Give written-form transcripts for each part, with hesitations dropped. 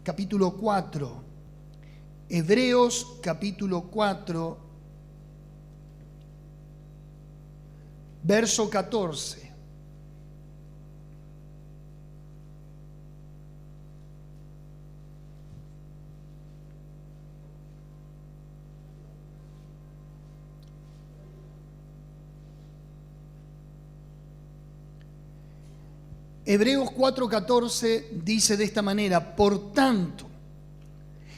capítulo 4. Hebreos capítulo 4, verso 14. Hebreos 4:14 dice de esta manera: por tanto,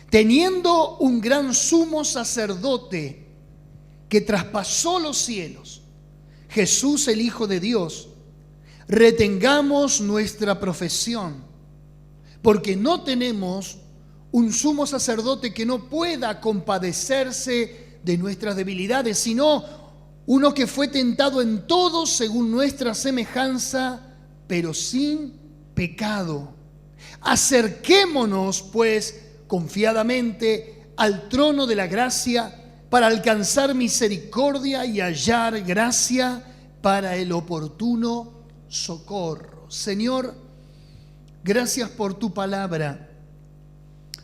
teniendo un gran sumo sacerdote que traspasó los cielos, Jesús el Hijo de Dios, retengamos nuestra profesión, porque no tenemos un sumo sacerdote que no pueda compadecerse de nuestras debilidades, sino uno que fue tentado en todo según nuestra semejanza, pero sin pecado. Acerquémonos, pues, confiadamente al trono de la gracia para alcanzar misericordia y hallar gracia para el oportuno socorro. Señor, gracias por tu palabra,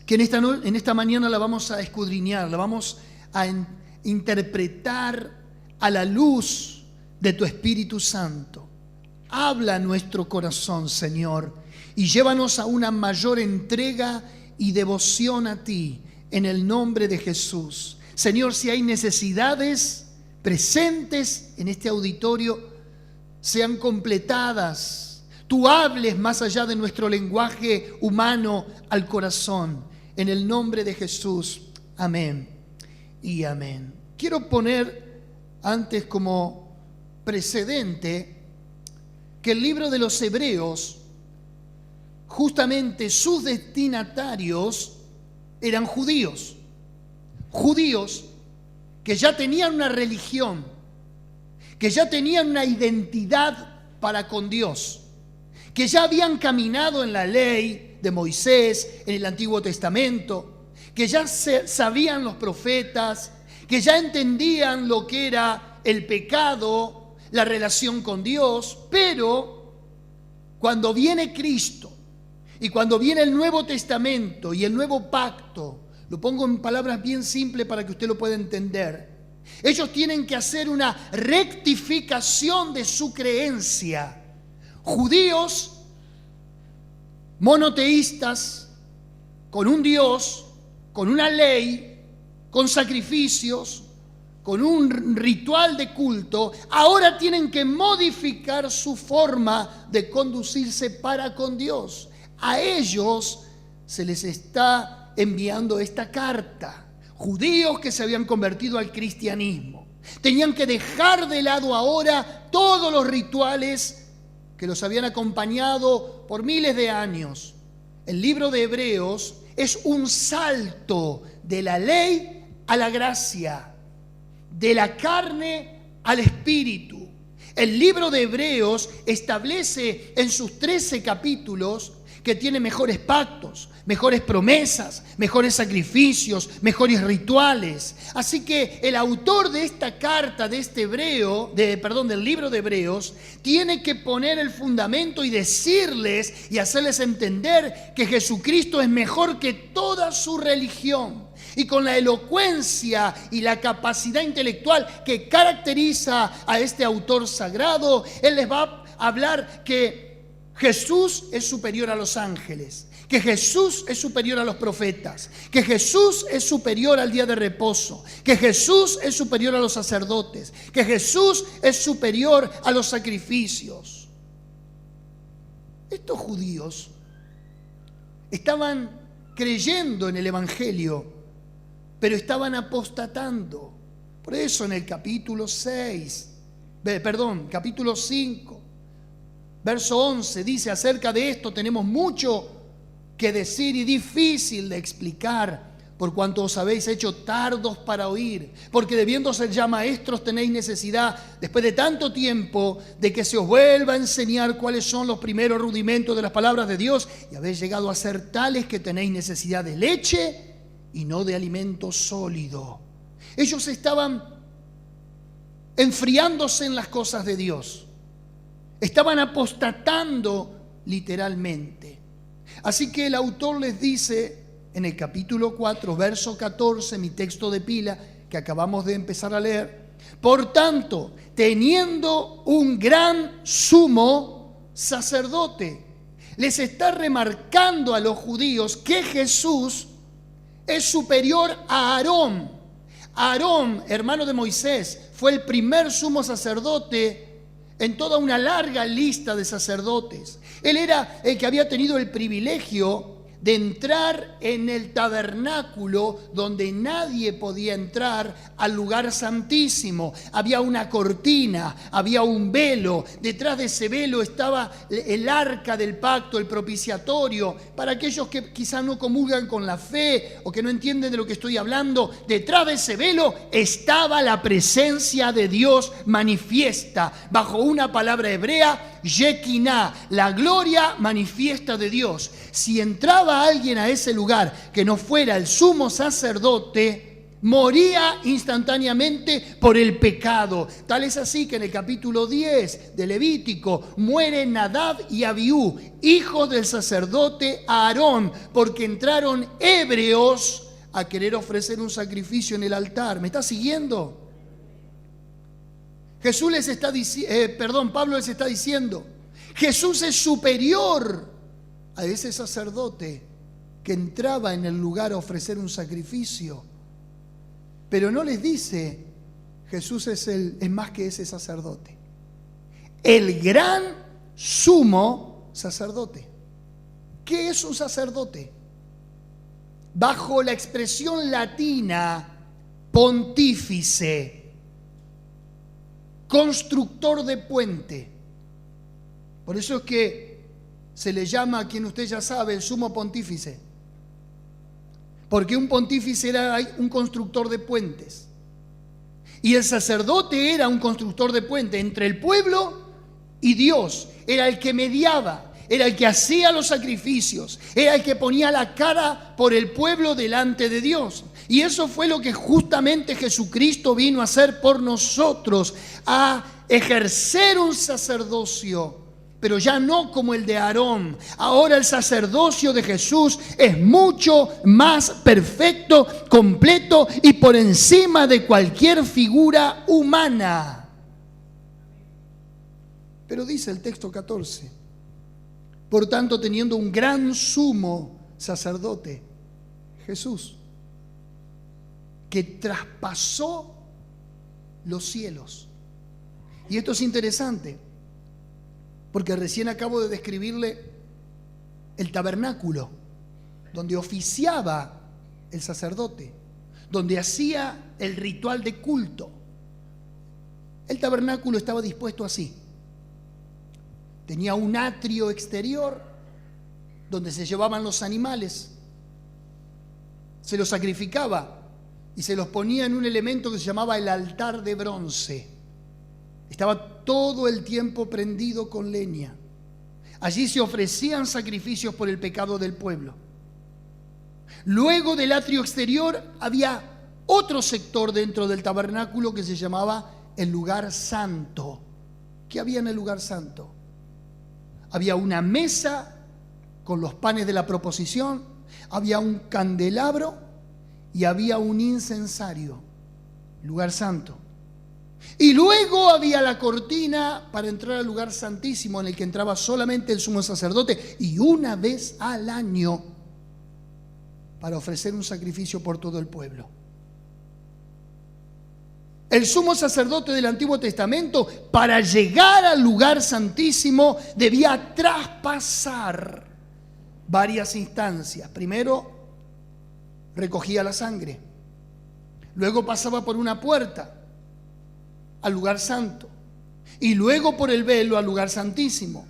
que en esta mañana la vamos a escudriñar, la vamos a interpretar a la luz de tu Espíritu Santo. Habla a nuestro corazón, Señor, y llévanos a una mayor entrega y devoción a ti, en el nombre de Jesús. Señor, si hay necesidades presentes en este auditorio, sean completadas. Tú hables más allá de nuestro lenguaje humano al corazón. En el nombre de Jesús. Amén y amén. Quiero poner antes como precedente que el libro de los Hebreos, justamente sus destinatarios eran judíos. Judíos que ya tenían una religión, que ya tenían una identidad para con Dios, que ya habían caminado en la ley de Moisés, en el Antiguo Testamento, que ya sabían los profetas, que ya entendían lo que era el pecado, la relación con Dios. Pero cuando viene Cristo y cuando viene el Nuevo Testamento y el nuevo pacto, lo pongo en palabras bien simples para que usted lo pueda entender, ellos tienen que hacer una rectificación de su creencia. Judíos monoteístas, con un Dios, con una ley, con sacrificios, con un ritual de culto, ahora tienen que modificar su forma de conducirse para con Dios. A ellos se les está enviando esta carta. Judíos que se habían convertido al cristianismo tenían que dejar de lado ahora todos los rituales que los habían acompañado por miles de años. El libro de Hebreos es un salto de la ley a la gracia, de la carne al espíritu. El libro de Hebreos establece en sus 13 capítulos que tiene mejores pactos, mejores promesas, mejores sacrificios, mejores rituales. Así que el autor de esta carta, del libro de Hebreos, tiene que poner el fundamento y decirles y hacerles entender que Jesucristo es mejor que toda su religión. Y con la elocuencia y la capacidad intelectual que caracteriza a este autor sagrado, él les va a hablar que Jesús es superior a los ángeles, que Jesús es superior a los profetas, que Jesús es superior al día de reposo, que Jesús es superior a los sacerdotes, que Jesús es superior a los sacrificios. Estos judíos estaban creyendo en el Evangelio, pero estaban apostatando. Por eso en el capítulo 5, verso 11 dice: acerca de esto tenemos mucho que decir y difícil de explicar, por cuanto os habéis hecho tardos para oír, porque debiendo ser ya maestros tenéis necesidad, después de tanto tiempo, de que se os vuelva a enseñar cuáles son los primeros rudimentos de las palabras de Dios, y habéis llegado a ser tales que tenéis necesidad de leche y no de alimento sólido. Ellos estaban enfriándose en las cosas de Dios. Estaban apostatando literalmente. Así que el autor les dice en el capítulo 4, verso 14, mi texto de pila que acabamos de empezar a leer: por tanto, teniendo un gran sumo sacerdote. Les está remarcando a los judíos que Jesús es superior a Aarón. Aarón, hermano de Moisés, fue el primer sumo sacerdote en toda una larga lista de sacerdotes. Él era el que había tenido el privilegio de entrar en el tabernáculo donde nadie podía entrar, al lugar santísimo. Había una cortina, había un velo. Detrás de ese velo estaba el arca del pacto, el propiciatorio. Para aquellos que quizás no comulgan con la fe o que no entienden de lo que estoy hablando, detrás de ese velo estaba la presencia de Dios manifiesta, bajo una palabra hebrea, Shekinah, la gloria manifiesta de Dios. Si entraba alguien a ese lugar que no fuera el sumo sacerdote, moría instantáneamente por el pecado. Tal es así que en el capítulo 10 de Levítico mueren Nadab y Abiú, hijos del sacerdote Aarón, porque entraron ebrios a querer ofrecer un sacrificio en el altar. ¿Me está siguiendo? Pablo les está diciendo, Jesús es superior a ese sacerdote que entraba en el lugar a ofrecer un sacrificio. Pero no les dice, Jesús es más que ese sacerdote. El gran sumo sacerdote. ¿Qué es un sacerdote? Bajo la expresión latina, pontífice, constructor de puente. Por eso es que se le llama, a quien usted ya sabe, el sumo pontífice. Porque un pontífice era un constructor de puentes. Y el sacerdote era un constructor de puentes entre el pueblo y Dios. Era el que mediaba, era el que hacía los sacrificios, era el que ponía la cara por el pueblo delante de Dios. Y eso fue lo que justamente Jesucristo vino a hacer por nosotros, a ejercer un sacerdocio, pero ya no como el de Aarón. Ahora el sacerdocio de Jesús es mucho más perfecto, completo y por encima de cualquier figura humana. Pero dice el texto 14, por tanto, teniendo un gran sumo sacerdote, Jesús, que traspasó los cielos. Y esto es interesante, porque recién acabo de describirle el tabernáculo, donde oficiaba el sacerdote, donde hacía el ritual de culto. El tabernáculo estaba dispuesto así. Tenía un atrio exterior donde se llevaban los animales, se los sacrificaba y se los ponía en un elemento que se llamaba el altar de bronce. Estaba todo el tiempo prendido con leña. Allí se ofrecían sacrificios por el pecado del pueblo. Luego del atrio exterior había otro sector dentro del tabernáculo que se llamaba el lugar santo. ¿Qué había en el lugar santo? Había una mesa con los panes de la proposición, había un candelabro y había un incensario, lugar santo. Y luego había la cortina para entrar al lugar santísimo, en el que entraba solamente el sumo sacerdote, y una vez al año para ofrecer un sacrificio por todo el pueblo. El sumo sacerdote del Antiguo Testamento, para llegar al lugar santísimo, debía traspasar varias instancias. Primero, recogía la sangre. Luego pasaba por una puerta al lugar santo. Y luego por el velo al lugar santísimo.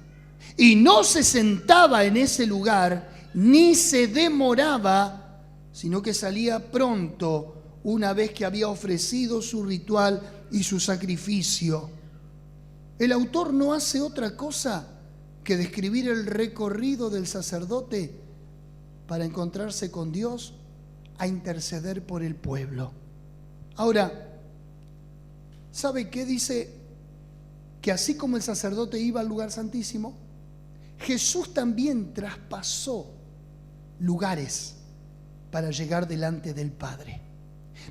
Y no se sentaba en ese lugar, ni se demoraba, sino que salía pronto, una vez que había ofrecido su ritual y su sacrificio. El autor no hace otra cosa que describir el recorrido del sacerdote para encontrarse con Dios, a interceder por el pueblo. Ahora, ¿sabe qué dice? Que así como el sacerdote iba al lugar santísimo, Jesús también traspasó lugares para llegar delante del Padre.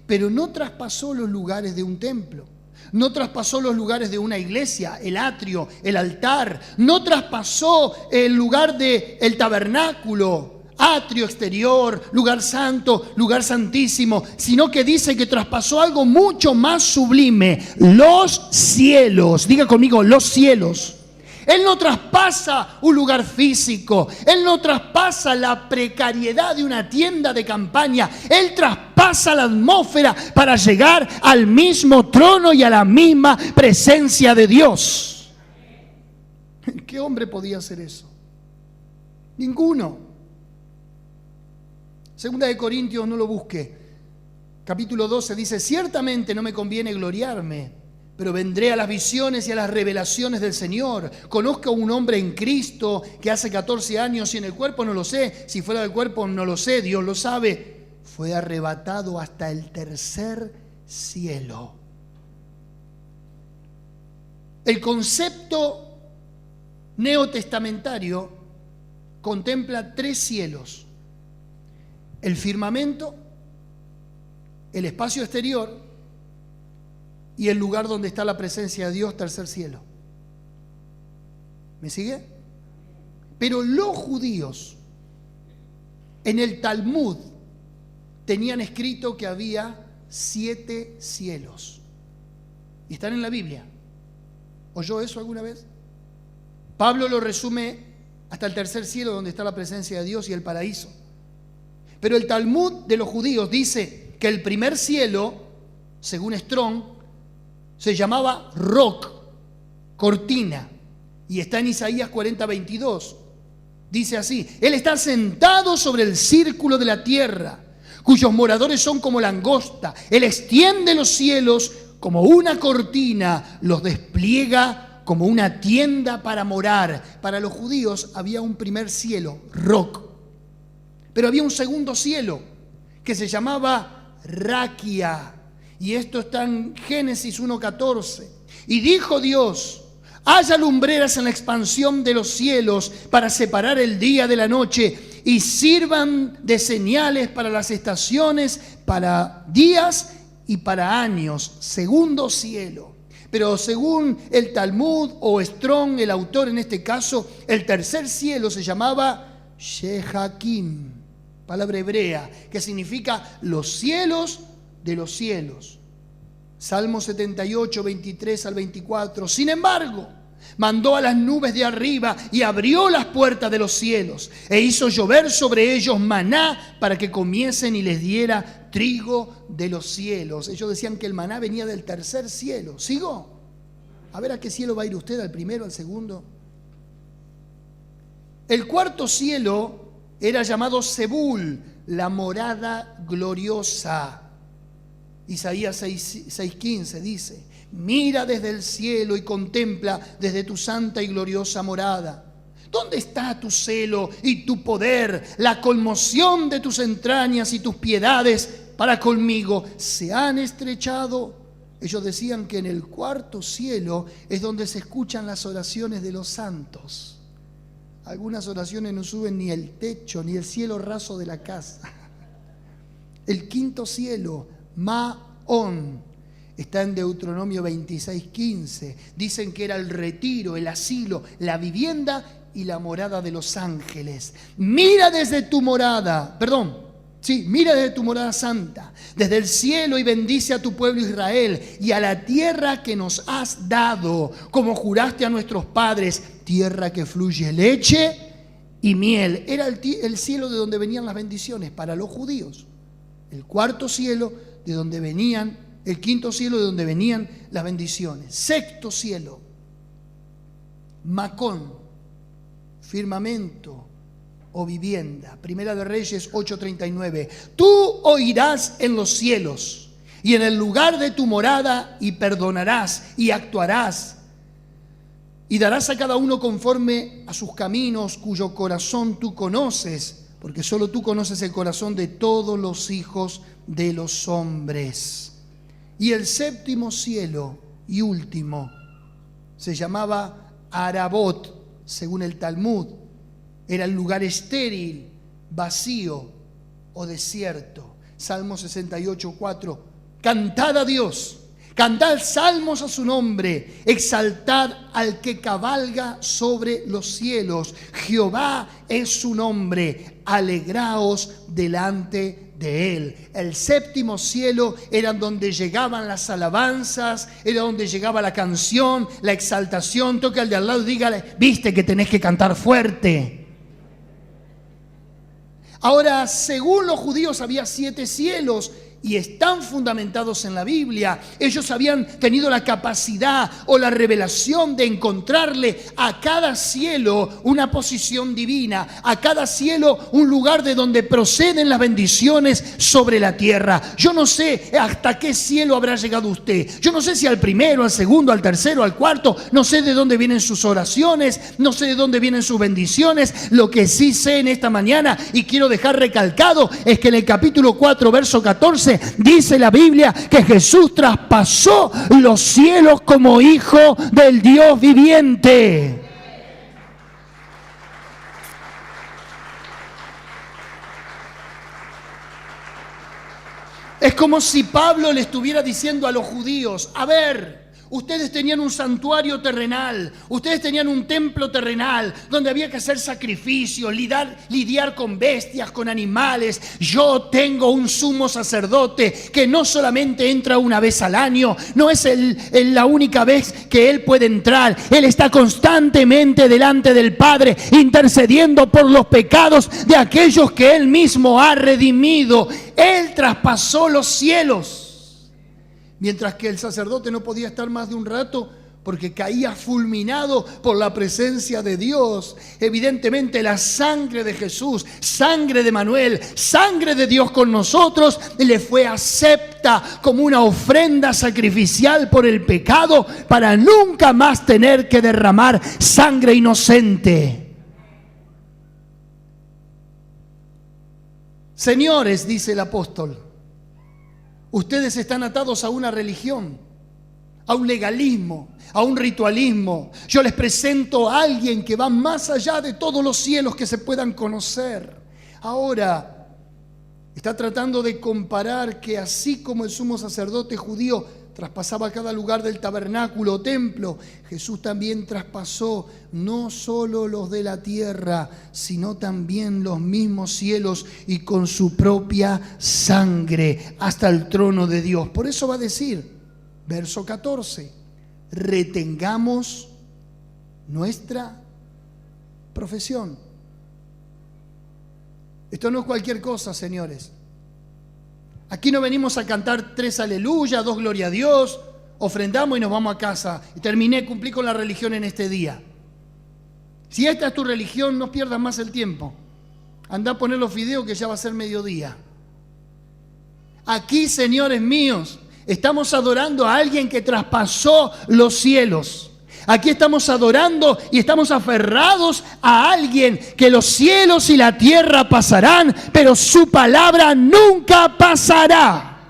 Pero no traspasó los lugares de un templo. No traspasó los lugares de una iglesia, el atrio, el altar. No traspasó el lugar del tabernáculo, atrio exterior, lugar santo, lugar santísimo, sino que dice que traspasó algo mucho más sublime, los cielos. Diga conmigo, los cielos. Él no traspasa un lugar físico, Él no traspasa la precariedad de una tienda de campaña, Él traspasa la atmósfera para llegar al mismo trono y a la misma presencia de Dios. ¿Qué hombre podía hacer eso? Ninguno. Segunda de Corintios, no lo busque. Capítulo 12 dice: ciertamente no me conviene gloriarme, pero vendré a las visiones y a las revelaciones del Señor. Conozco a un hombre en Cristo que hace 14 años, y en el cuerpo no lo sé, si fuera del cuerpo no lo sé, Dios lo sabe. Fue arrebatado hasta el tercer cielo. El concepto neotestamentario contempla 3 cielos: el firmamento, el espacio exterior y el lugar donde está la presencia de Dios, tercer cielo. ¿Me sigue? Pero los judíos en el Talmud tenían escrito que había 7 cielos. Y están en la Biblia. ¿Oyó eso alguna vez? Pablo lo resume hasta el tercer cielo, donde está la presencia de Dios y el paraíso. Pero el Talmud de los judíos dice que el primer cielo, según Strong, se llamaba Roc, cortina, y está en Isaías 40:22. Dice así: Él está sentado sobre el círculo de la tierra, cuyos moradores son como langosta. Él extiende los cielos como una cortina, los despliega como una tienda para morar. Para los judíos había un primer cielo, Roc, pero había un segundo cielo que se llamaba Raquia. Y esto está en Génesis 1:14. Y dijo Dios: haya lumbreras en la expansión de los cielos para separar el día de la noche, y sirvan de señales para las estaciones, para días y para años. Segundo cielo. Pero según el Talmud o Strong, el autor en este caso, el tercer cielo se llamaba Shehakim, palabra hebrea, que significa los cielos de los cielos. Salmo 78, 23 al 24. Sin embargo, mandó a las nubes de arriba y abrió las puertas de los cielos, e hizo llover sobre ellos maná para que comiesen, y les diera trigo de los cielos. Ellos decían que el maná venía del tercer cielo. ¿Sigo? A ver a qué cielo va a ir usted, al primero, al segundo. El cuarto cielo era llamado Sebul, la morada gloriosa. Isaías 6:15 dice: mira desde el cielo y contempla desde tu santa y gloriosa morada. ¿Dónde está tu celo y tu poder? La conmoción de tus entrañas y tus piedades para conmigo se han estrechado. Ellos decían que en el cuarto cielo es donde se escuchan las oraciones de los santos. Algunas oraciones no suben ni el techo, ni el cielo raso de la casa. El quinto cielo, Maón, está en Deuteronomio 26:15. Dicen que era el retiro, el asilo, la vivienda y la morada de los ángeles. Mira desde tu morada santa, desde el cielo, y bendice a tu pueblo Israel y a la tierra que nos has dado, como juraste a nuestros padres, tierra que fluye leche y miel. Era el cielo de donde venían las bendiciones para los judíos. El cuarto cielo de donde venían, el quinto cielo de donde venían las bendiciones. Sexto cielo, Macón, firmamento o vivienda. Primera de Reyes 8:39. Tú oirás en los cielos y en el lugar de tu morada, y perdonarás y actuarás, y darás a cada uno conforme a sus caminos, cuyo corazón tú conoces, porque solo tú conoces el corazón de todos los hijos de los hombres. Y el séptimo cielo y último se llamaba Arabot, según el Talmud, era el lugar estéril, vacío o desierto. Salmo 68, 4. Cantad a Dios, cantad salmos a su nombre, exaltad al que cabalga sobre los cielos. Jehová es su nombre, alegraos delante de él. El séptimo cielo era donde llegaban las alabanzas, era donde llegaba la canción, la exaltación. Toca al de al lado y dígale: viste que tenés que cantar fuerte. Ahora, según los judíos, había 7 cielos y están fundamentados en la Biblia. Ellos habían tenido la capacidad o la revelación de encontrarle a cada cielo una posición divina, a cada cielo un lugar de donde proceden las bendiciones sobre la tierra. Yo no sé hasta qué cielo habrá llegado usted. Yo no sé si al primero, al segundo, al tercero, al cuarto. No sé de dónde vienen sus oraciones, no sé de dónde vienen sus bendiciones. Lo que sí sé en esta mañana, y quiero dejar recalcado, es que en el capítulo 4, verso 14, dice la Biblia que Jesús traspasó los cielos como hijo del Dios viviente. Es como si Pablo le estuviera diciendo a los judíos: a ver, ustedes tenían un santuario terrenal, ustedes tenían un templo terrenal donde había que hacer sacrificios, lidiar con bestias, con animales. Yo tengo un sumo sacerdote que no solamente entra una vez al año, no es la única vez que él puede entrar. Él está constantemente delante del Padre, intercediendo por los pecados de aquellos que él mismo ha redimido. Él traspasó los cielos. Mientras que el sacerdote no podía estar más de un rato porque caía fulminado por la presencia de Dios. Evidentemente la sangre de Jesús, sangre de Manuel, sangre de Dios con nosotros, le fue acepta como una ofrenda sacrificial por el pecado, para nunca más tener que derramar sangre inocente. Señores, dice el apóstol, ustedes están atados a una religión, a un legalismo, a un ritualismo. Yo les presento a alguien que va más allá de todos los cielos que se puedan conocer. Ahora, está tratando de comparar que así como el sumo sacerdote judío traspasaba cada lugar del tabernáculo o templo, Jesús también traspasó no solo los de la tierra, sino también los mismos cielos, y con su propia sangre hasta el trono de Dios. Por eso va a decir, verso 14, retengamos nuestra profesión. Esto no es cualquier cosa, señores. Aquí no venimos a cantar 3 aleluya, 2 gloria a Dios, ofrendamos y nos vamos a casa. Y terminé, cumplí con la religión en este día. Si esta es tu religión, no pierdas más el tiempo. Andá a poner los videos que ya va a ser mediodía. Aquí, señores míos, estamos adorando a alguien que traspasó los cielos. Aquí estamos adorando y estamos aferrados a alguien que los cielos y la tierra pasarán, pero su palabra nunca pasará.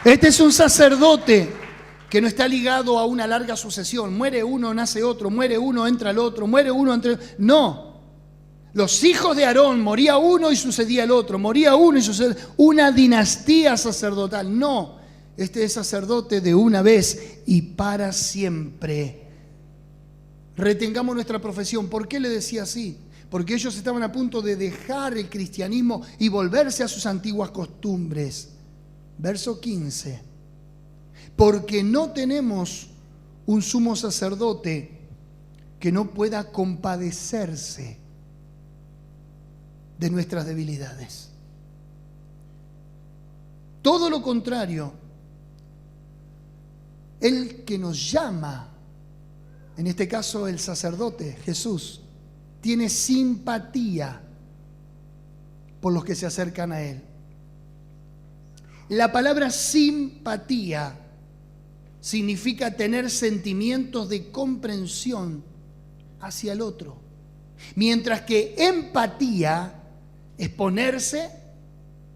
Este es un sacerdote que no está ligado a una larga sucesión. Muere uno, nace otro, muere uno, entra el otro, muere uno, entra el otro. No. Los hijos de Aarón, moría uno y sucedía el otro, moría uno y sucedía una dinastía sacerdotal. No, este es sacerdote de una vez y para siempre. Retengamos nuestra profesión. ¿Por qué le decía así? Porque ellos estaban a punto de dejar el cristianismo y volverse a sus antiguas costumbres. Verso 15. Porque no tenemos un sumo sacerdote que no pueda compadecerse de nuestras debilidades. Todo lo contrario, el que nos llama, en este caso el sacerdote Jesús, tiene simpatía por los que se acercan a él. La palabra simpatía significa tener sentimientos de comprensión hacia el otro, mientras que empatía es ponerse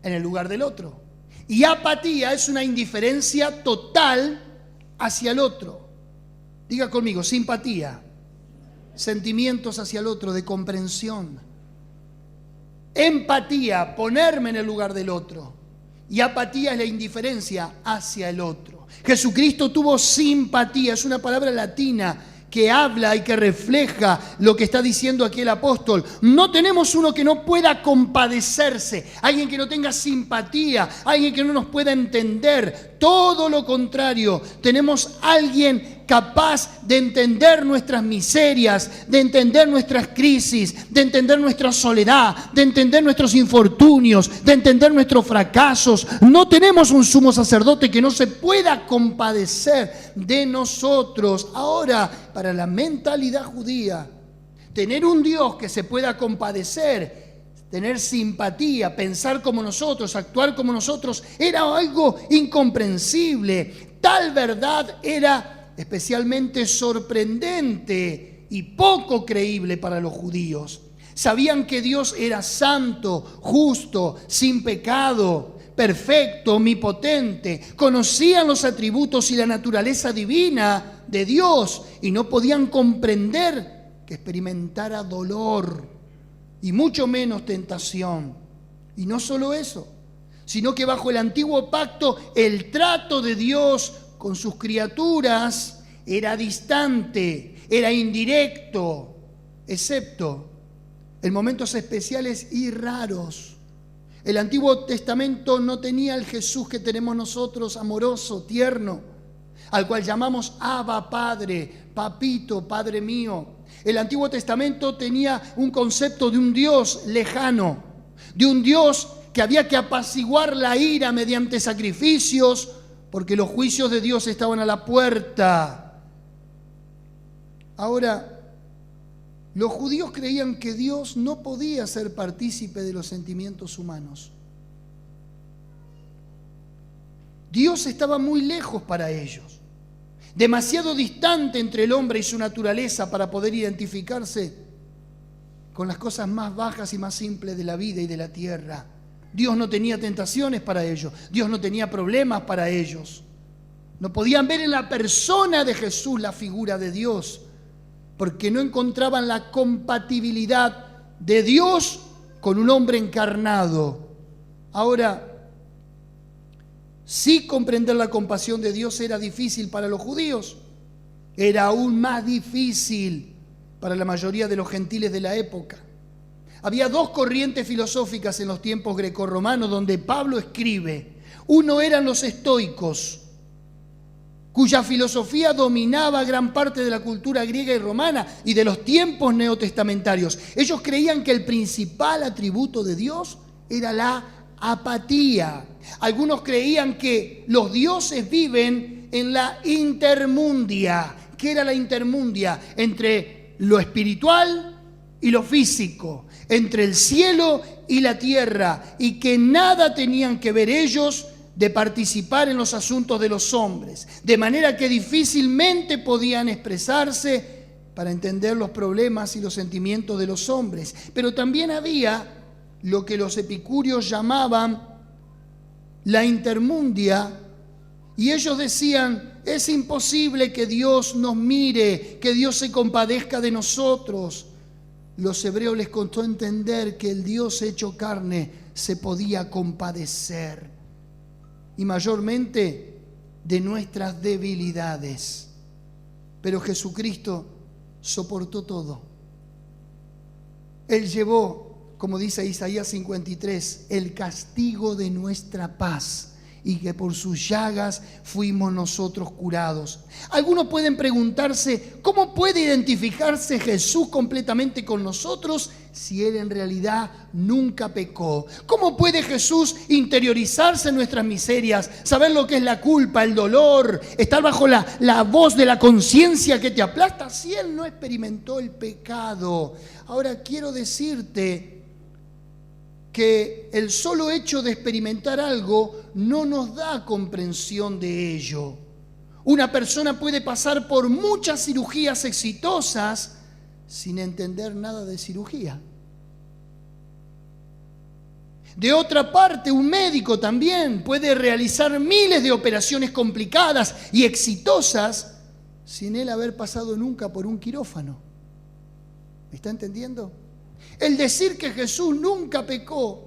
en el lugar del otro. Y apatía es una indiferencia total hacia el otro. Diga conmigo, simpatía, sentimientos hacia el otro, de comprensión. Empatía, ponerme en el lugar del otro. Y apatía es la indiferencia hacia el otro. Jesucristo tuvo simpatía, es una palabra latina que habla y que refleja lo que está diciendo aquí el apóstol. No tenemos uno que no pueda compadecerse, alguien que no tenga simpatía, alguien que no nos pueda entender. Todo lo contrario, tenemos alguien capaz de entender nuestras miserias, de entender nuestras crisis, de entender nuestra soledad, de entender nuestros infortunios, de entender nuestros fracasos. No tenemos un sumo sacerdote que no se pueda compadecer de nosotros. Ahora, para la mentalidad judía, tener un Dios que se pueda compadecer, tener simpatía, pensar como nosotros, actuar como nosotros, era algo incomprensible. Tal verdad era especialmente sorprendente y poco creíble para los judíos. Sabían que Dios era santo, justo, sin pecado, perfecto, omnipotente. Conocían los atributos y la naturaleza divina de Dios y no podían comprender que experimentara dolor y mucho menos tentación. Y no solo eso, sino que bajo el antiguo pacto el trato de Dios con sus criaturas era distante, era indirecto, excepto en momentos especiales y raros. El Antiguo Testamento no tenía el Jesús que tenemos nosotros, amoroso, tierno, al cual llamamos Abba, Padre, Papito, Padre mío. El Antiguo Testamento tenía un concepto de un Dios lejano, de un Dios que había que apaciguar la ira mediante sacrificios, porque los juicios de Dios estaban a la puerta. Ahora, los judíos creían que Dios no podía ser partícipe de los sentimientos humanos. Dios estaba muy lejos para ellos, demasiado distante entre el hombre y su naturaleza para poder identificarse con las cosas más bajas y más simples de la vida y de la tierra. Dios no tenía tentaciones para ellos, Dios no tenía problemas para ellos. No podían ver en la persona de Jesús la figura de Dios, porque no encontraban la compatibilidad de Dios con un hombre encarnado. Ahora, sí, comprender la compasión de Dios era difícil para los judíos, era aún más difícil para la mayoría de los gentiles de la época. Había dos corrientes filosóficas en los tiempos grecorromanos donde Pablo escribe. Uno eran los estoicos, cuya filosofía dominaba gran parte de la cultura griega y romana y de los tiempos neotestamentarios. Ellos creían que el principal atributo de Dios era la apatía. Algunos creían que los dioses viven en la intermundia. ¿Qué era la intermundia? Entre lo espiritual y lo físico, entre el cielo y la tierra, y que nada tenían que ver ellos de participar en los asuntos de los hombres, de manera que difícilmente podían expresarse para entender los problemas y los sentimientos de los hombres. Pero también había lo que los epicúreos llamaban la intermundia, y ellos decían: es imposible que Dios nos mire, que Dios se compadezca de nosotros. Los hebreos les costó entender que el Dios hecho carne se podía compadecer, y mayormente de nuestras debilidades. Pero Jesucristo soportó todo. Él llevó, como dice Isaías 53, el castigo de nuestra paz, y que por sus llagas fuimos nosotros curados. Algunos pueden preguntarse: ¿cómo puede identificarse Jesús completamente con nosotros si Él en realidad nunca pecó? ¿Cómo puede Jesús interiorizarse en nuestras miserias, saber lo que es la culpa, el dolor, estar bajo la voz de la conciencia que te aplasta si Él no experimentó el pecado? Ahora quiero decirte que el solo hecho de experimentar algo no nos da comprensión de ello. Una persona puede pasar por muchas cirugías exitosas sin entender nada de cirugía. De otra parte, un médico también puede realizar miles de operaciones complicadas y exitosas sin él haber pasado nunca por un quirófano. ¿Me está entendiendo? El decir que Jesús nunca pecó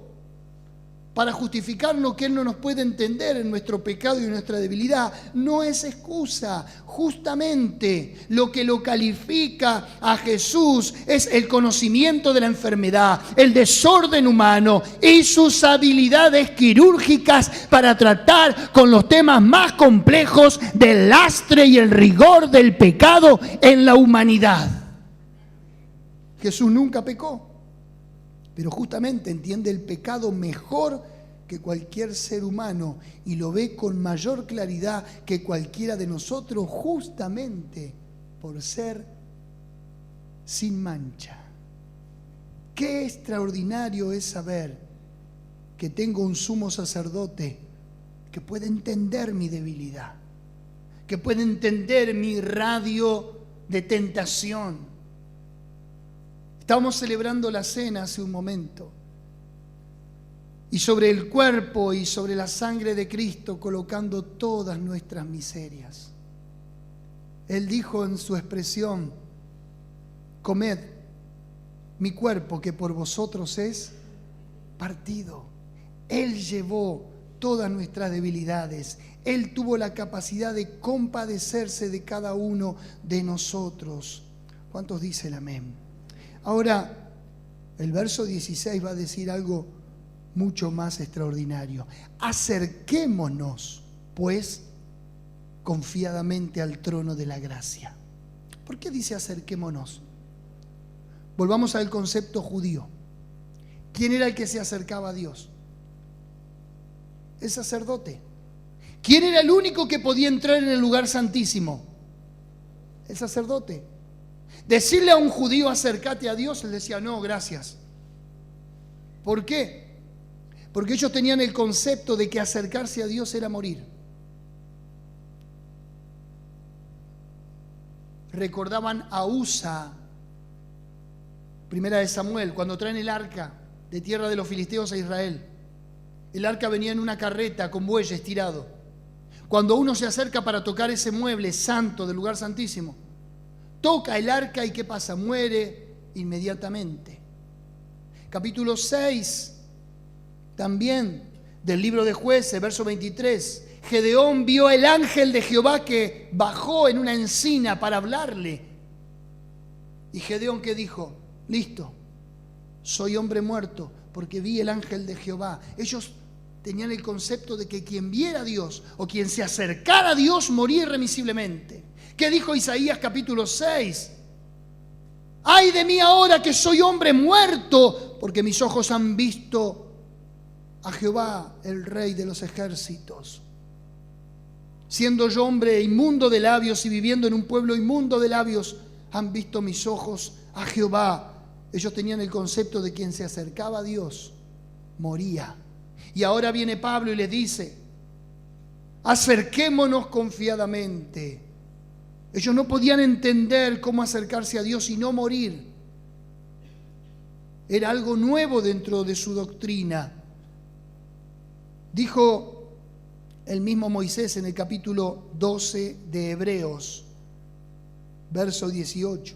para justificar lo que Él no nos puede entender en nuestro pecado y en nuestra debilidad no es excusa. Justamente lo que lo califica a Jesús es el conocimiento de la enfermedad, el desorden humano y sus habilidades quirúrgicas para tratar con los temas más complejos del lastre y el rigor del pecado en la humanidad. Jesús nunca pecó, pero justamente entiende el pecado mejor que cualquier ser humano y lo ve con mayor claridad que cualquiera de nosotros, justamente por ser sin mancha. Qué extraordinario es saber que tengo un sumo sacerdote que puede entender mi debilidad, que puede entender mi radio de tentación. Estábamos celebrando la cena hace un momento y sobre el cuerpo y sobre la sangre de Cristo colocando todas nuestras miserias. Él dijo en su expresión: comed mi cuerpo que por vosotros es partido. Él llevó todas nuestras debilidades. Él tuvo la capacidad de compadecerse de cada uno de nosotros. ¿Cuántos dicen amén? Ahora, el verso 16 va a decir algo mucho más extraordinario. Acerquémonos, pues, confiadamente al trono de la gracia. ¿Por qué dice acerquémonos? Volvamos al concepto judío. ¿Quién era el que se acercaba a Dios? El sacerdote. ¿Quién era el único que podía entrar en el lugar santísimo? El sacerdote. Decirle a un judío acércate a Dios, él decía no, gracias. ¿Por qué? Porque ellos tenían el concepto de que acercarse a Dios era morir. Recordaban a Usa, primera de Samuel, cuando traen el arca de tierra de los filisteos a Israel. El arca venía en una carreta con bueyes tirado. Cuando uno se acerca para tocar ese mueble santo del lugar santísimo, toca el arca y ¿qué pasa? Muere inmediatamente. Capítulo 6, también del libro de Jueces, verso 23. Gedeón vio el ángel de Jehová que bajó en una encina para hablarle. Y Gedeón, ¿qué dijo? Listo, soy hombre muerto porque vi el ángel de Jehová. Ellos tenían el concepto de que quien viera a Dios o quien se acercara a Dios moría irremisiblemente. ¿Qué dijo Isaías capítulo 6? ¡Ay de mí ahora que soy hombre muerto! Porque mis ojos han visto a Jehová, el Rey de los ejércitos. Siendo yo hombre inmundo de labios y viviendo en un pueblo inmundo de labios, han visto mis ojos a Jehová. Ellos tenían el concepto de quien se acercaba a Dios, moría. Y ahora viene Pablo y les dice, acerquémonos confiadamente. Ellos no podían entender cómo acercarse a Dios y no morir. Era algo nuevo dentro de su doctrina. Dijo el mismo Moisés en el capítulo 12 de Hebreos, verso 18,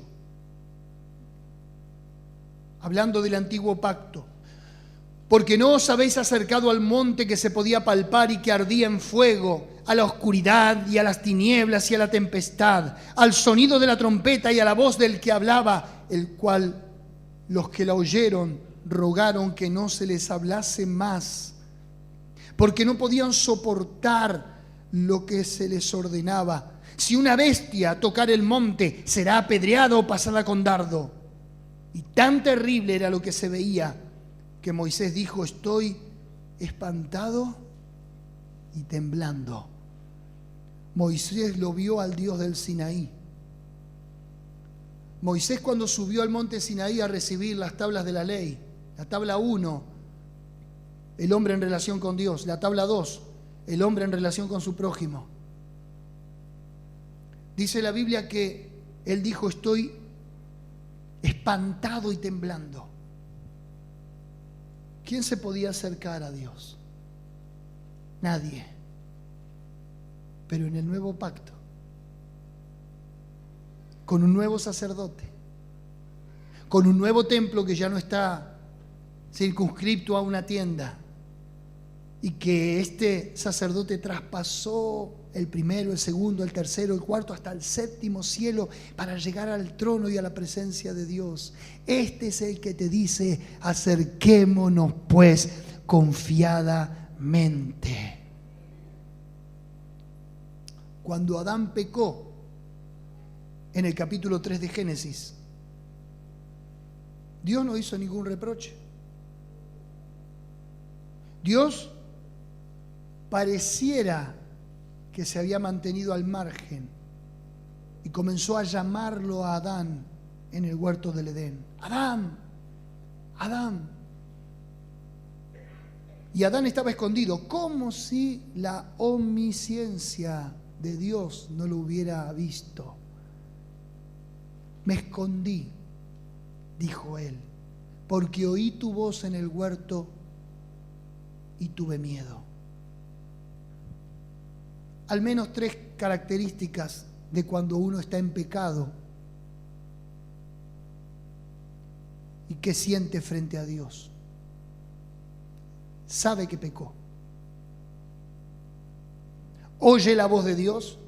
hablando del antiguo pacto. Porque no os habéis acercado al monte que se podía palpar y que ardía en fuego, a la oscuridad y a las tinieblas y a la tempestad, al sonido de la trompeta y a la voz del que hablaba, el cual los que la oyeron rogaron que no se les hablase más, porque no podían soportar lo que se les ordenaba. Si una bestia tocar el monte, será apedreada o pasada con dardo. Y tan terrible era lo que se veía, que Moisés dijo, estoy espantado y temblando. Moisés lo vio al Dios del Sinaí. Moisés, cuando subió al monte Sinaí a recibir las tablas de la ley, la tabla 1, el hombre en relación con Dios, la tabla 2, el hombre en relación con su prójimo. Dice la Biblia que él dijo, estoy espantado y temblando. ¿quién se podía acercar a Dios? Nadie. Pero en el nuevo pacto, con un nuevo sacerdote, con un nuevo templo que ya no está circunscripto a una tienda, y que este sacerdote traspasó el primero, el segundo, el tercero, el cuarto, hasta el séptimo cielo para llegar al trono y a la presencia de Dios. Este es el que te dice: acerquémonos pues confiadamente. Cuando Adán pecó, en el capítulo 3 de Génesis, Dios no hizo ningún reproche. Dios pareciera que se había mantenido al margen y comenzó a llamarlo a Adán en el huerto del Edén. Adán, Adán. Y Adán estaba escondido, como si la omnisciencia de Dios no lo hubiera visto. Me escondí, dijo él, porque oí tu voz en el huerto y tuve miedo. Al menos 3 características de cuando uno está en pecado y qué siente frente a Dios. Sabe que pecó. Oye la voz de Dios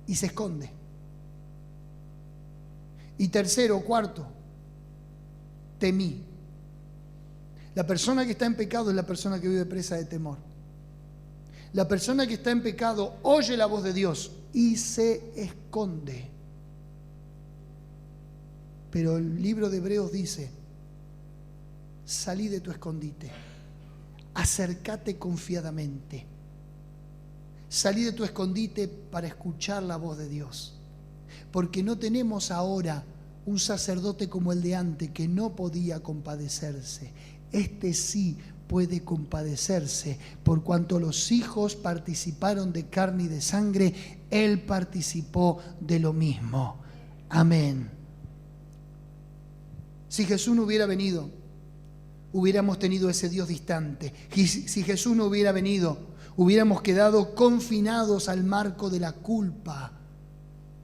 y se esconde. Y tercero, cuarto, temí. La persona que está en pecado es la persona que vive presa de temor. La persona que está en pecado oye la voz de Dios y se esconde. Pero el libro de Hebreos dice: salí de tu escondite, acércate confiadamente. Salí de tu escondite para escuchar la voz de Dios. Porque no tenemos ahora un sacerdote como el de antes que no podía compadecerse. Este sí puede compadecerse, por cuanto los hijos participaron de carne y de sangre, Él participó de lo mismo. Amén. Si Jesús no hubiera venido, hubiéramos tenido ese Dios distante. Si Jesús no hubiera venido, hubiéramos quedado confinados al marco de la culpa.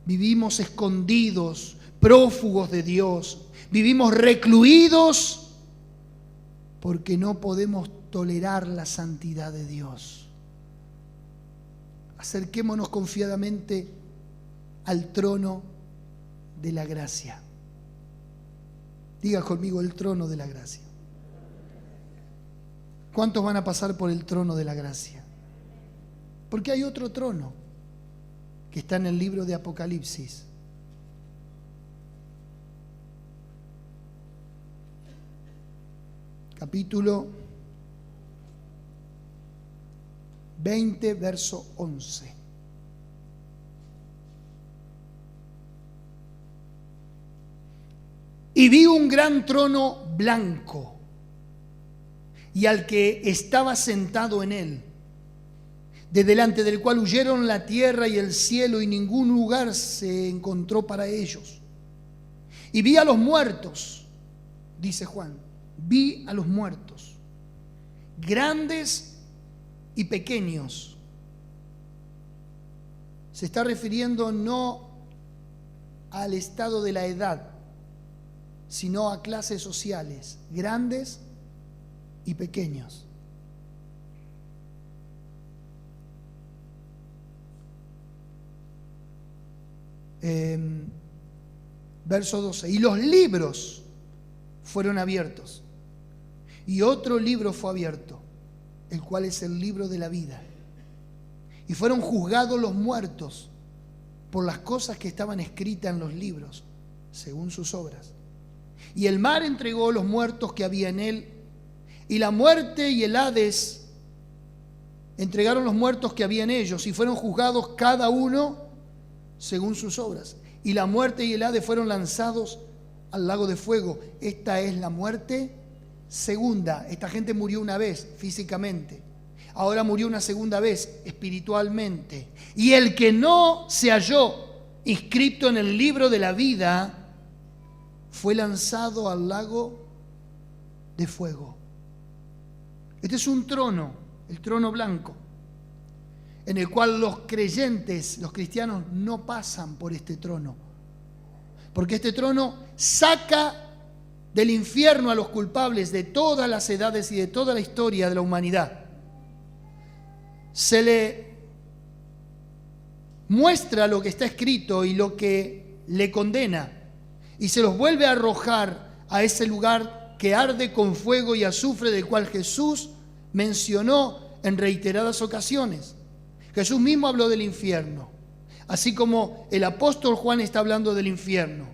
Vivimos escondidos, prófugos de Dios. Vivimos recluidos porque no podemos tolerar la santidad de Dios. Acerquémonos confiadamente al trono de la gracia. Diga conmigo: el trono de la gracia. ¿Cuántos van a pasar por el trono de la gracia? Porque hay otro trono que está en el libro de Apocalipsis. Capítulo 20, verso 11. Y vi un gran trono blanco, y al que estaba sentado en él, de delante del cual huyeron la tierra y el cielo, y ningún lugar se encontró para ellos. Y vi a los muertos, dice Juan, vi a los muertos, grandes y pequeños. Se está refiriendo no al estado de la edad, sino a clases sociales, grandes y pequeños. Verso 12. Y los libros fueron abiertos. Y otro libro fue abierto, el cual es el libro de la vida. Y fueron juzgados los muertos por las cosas que estaban escritas en los libros, según sus obras. Y el mar entregó los muertos que había en él, y la muerte y el Hades entregaron los muertos que había en ellos, y fueron juzgados cada uno según sus obras. Y la muerte y el Hades fueron lanzados al lago de fuego. Esta es la muerte segunda. Esta gente murió una vez físicamente. Ahora murió una segunda vez espiritualmente. Y el que no se halló inscrito en el libro de la vida fue lanzado al lago de fuego. Este es un trono, el trono blanco, en el cual los creyentes, los cristianos, no pasan por este trono. Porque este trono saca del infierno a los culpables de todas las edades y de toda la historia de la humanidad. Se le muestra lo que está escrito y lo que le condena, y se los vuelve a arrojar a ese lugar que arde con fuego y azufre, del cual Jesús mencionó en reiteradas ocasiones. Jesús mismo habló del infierno, así como el apóstol Juan está hablando del infierno.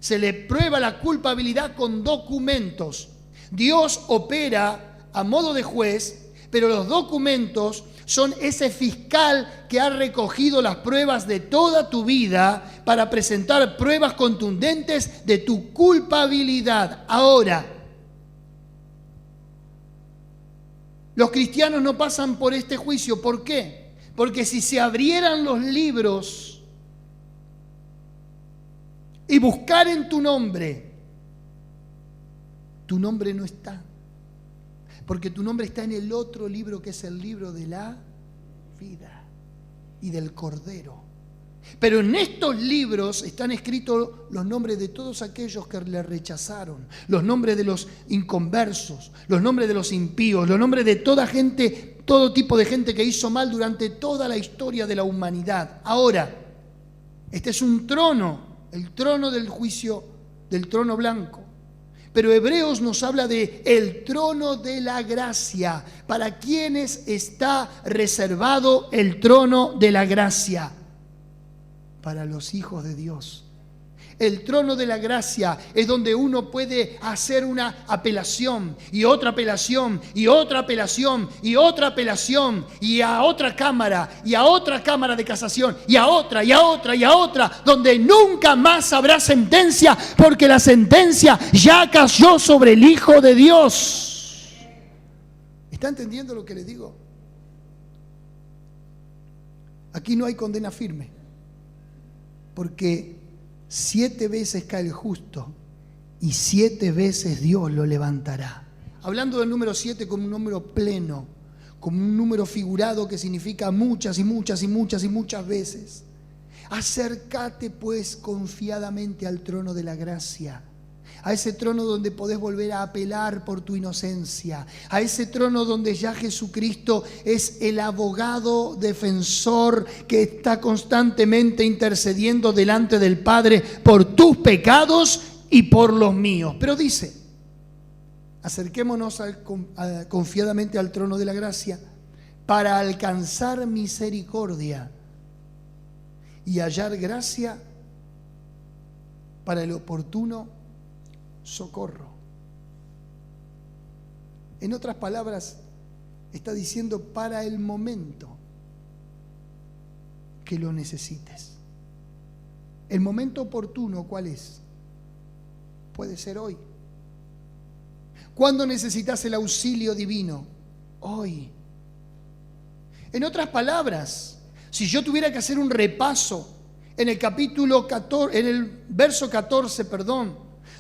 Se le prueba la culpabilidad con documentos. Dios opera a modo de juez, pero los documentos son ese fiscal que ha recogido las pruebas de toda tu vida para presentar pruebas contundentes de tu culpabilidad. Ahora, los cristianos no pasan por este juicio. ¿Por qué? Porque si se abrieran los libros y buscaren tu nombre no está. Porque tu nombre está en el otro libro, que es el libro de la vida y del Cordero. Pero en estos libros están escritos los nombres de todos aquellos que le rechazaron, los nombres de los inconversos, los nombres de los impíos, los nombres de toda gente, todo tipo de gente que hizo mal durante toda la historia de la humanidad. Ahora, este es un trono, el trono del juicio, del trono blanco. Pero Hebreos nos habla de el trono de la gracia. ¿Para quiénes está reservado el trono de la gracia? Para los hijos de Dios. El trono de la gracia es donde uno puede hacer una apelación y otra apelación y otra apelación y otra apelación y a otra cámara y a otra cámara de casación y a otra y a otra y a otra, donde nunca más habrá sentencia, porque la sentencia ya cayó sobre el Hijo de Dios. ¿Está entendiendo lo que le digo? Aquí no hay condena firme, porque 7 veces cae el justo y 7 veces Dios lo levantará. Hablando del número 7 como un número pleno, como un número figurado que significa muchas y muchas y muchas y muchas veces. Acércate pues confiadamente al trono de la gracia, a ese trono donde podés volver a apelar por tu inocencia, a ese trono donde ya Jesucristo es el abogado defensor que está constantemente intercediendo delante del Padre por tus pecados y por los míos. Pero dice, acerquémonos confiadamente al trono de la gracia para alcanzar misericordia y hallar gracia para el oportuno socorro. En otras palabras, está diciendo para el momento que lo necesites. El momento oportuno, ¿cuál es? Puede ser hoy. ¿Cuándo necesitas el auxilio divino? Hoy. En otras palabras, si yo tuviera que hacer un repaso en el capítulo 14, en el verso 14,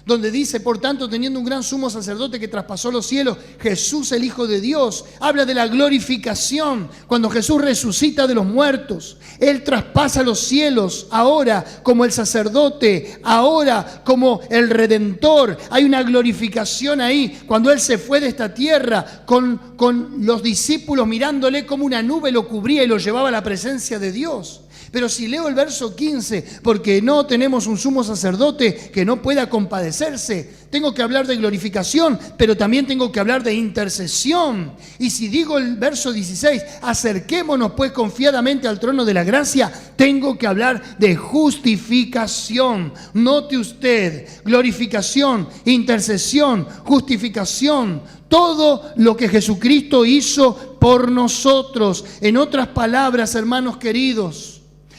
donde dice, por tanto, teniendo un gran sumo sacerdote que traspasó los cielos, Jesús el Hijo de Dios, habla de la glorificación, cuando Jesús resucita de los muertos. Él traspasa los cielos, ahora como el sacerdote, ahora como el Redentor. Hay una glorificación ahí, cuando Él se fue de esta tierra, con los discípulos mirándole como una nube lo cubría y lo llevaba a la presencia de Dios. Pero si leo el verso 15, porque no tenemos un sumo sacerdote que no pueda compadecerse, tengo que hablar de glorificación, pero también tengo que hablar de intercesión. Y si digo el verso 16, acerquémonos pues confiadamente al trono de la gracia, tengo que hablar de justificación. Note usted, glorificación, intercesión, justificación, todo lo que Jesucristo hizo por nosotros. En otras palabras, hermanos queridos,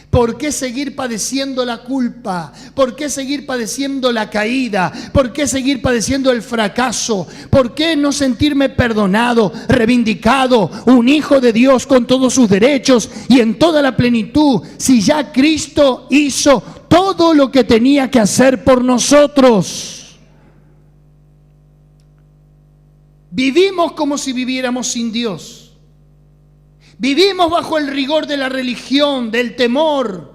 ¿por qué seguir padeciendo la culpa? ¿Por qué seguir padeciendo la caída? ¿Por qué seguir padeciendo el fracaso? ¿Por qué no sentirme perdonado, reivindicado, un hijo de Dios con todos sus derechos y en toda la plenitud, si ya Cristo hizo todo lo que tenía que hacer por nosotros? Vivimos como si viviéramos sin Dios. Vivimos bajo el rigor de la religión, del temor,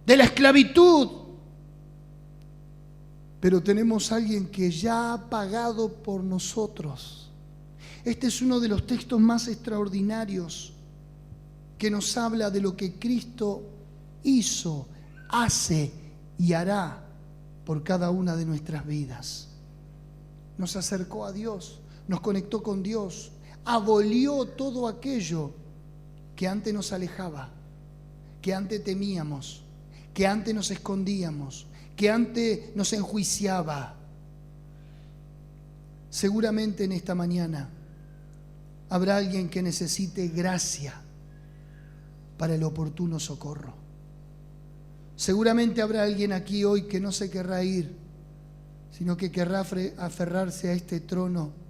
de la esclavitud. Pero tenemos a alguien que ya ha pagado por nosotros. Este es uno de los textos más extraordinarios que nos habla de lo que Cristo hizo, hace y hará por cada una de nuestras vidas. Nos acercó a Dios, nos conectó con Dios, abolió todo aquello que antes nos alejaba, que antes temíamos, que antes nos escondíamos, que antes nos enjuiciaba. Seguramente en esta mañana habrá alguien que necesite gracia para el oportuno socorro. Seguramente habrá alguien aquí hoy que no se querrá ir, sino que querrá aferrarse a este trono.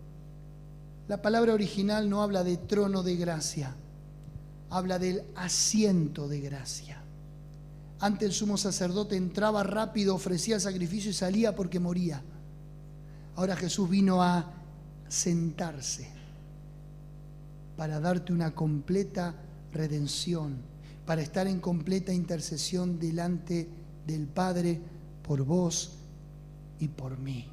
La palabra original no habla de trono de gracia, habla del asiento de gracia. Antes el sumo sacerdote entraba rápido, ofrecía el sacrificio y salía porque moría. Ahora Jesús vino a sentarse para darte una completa redención, para estar en completa intercesión delante del Padre por vos y por mí.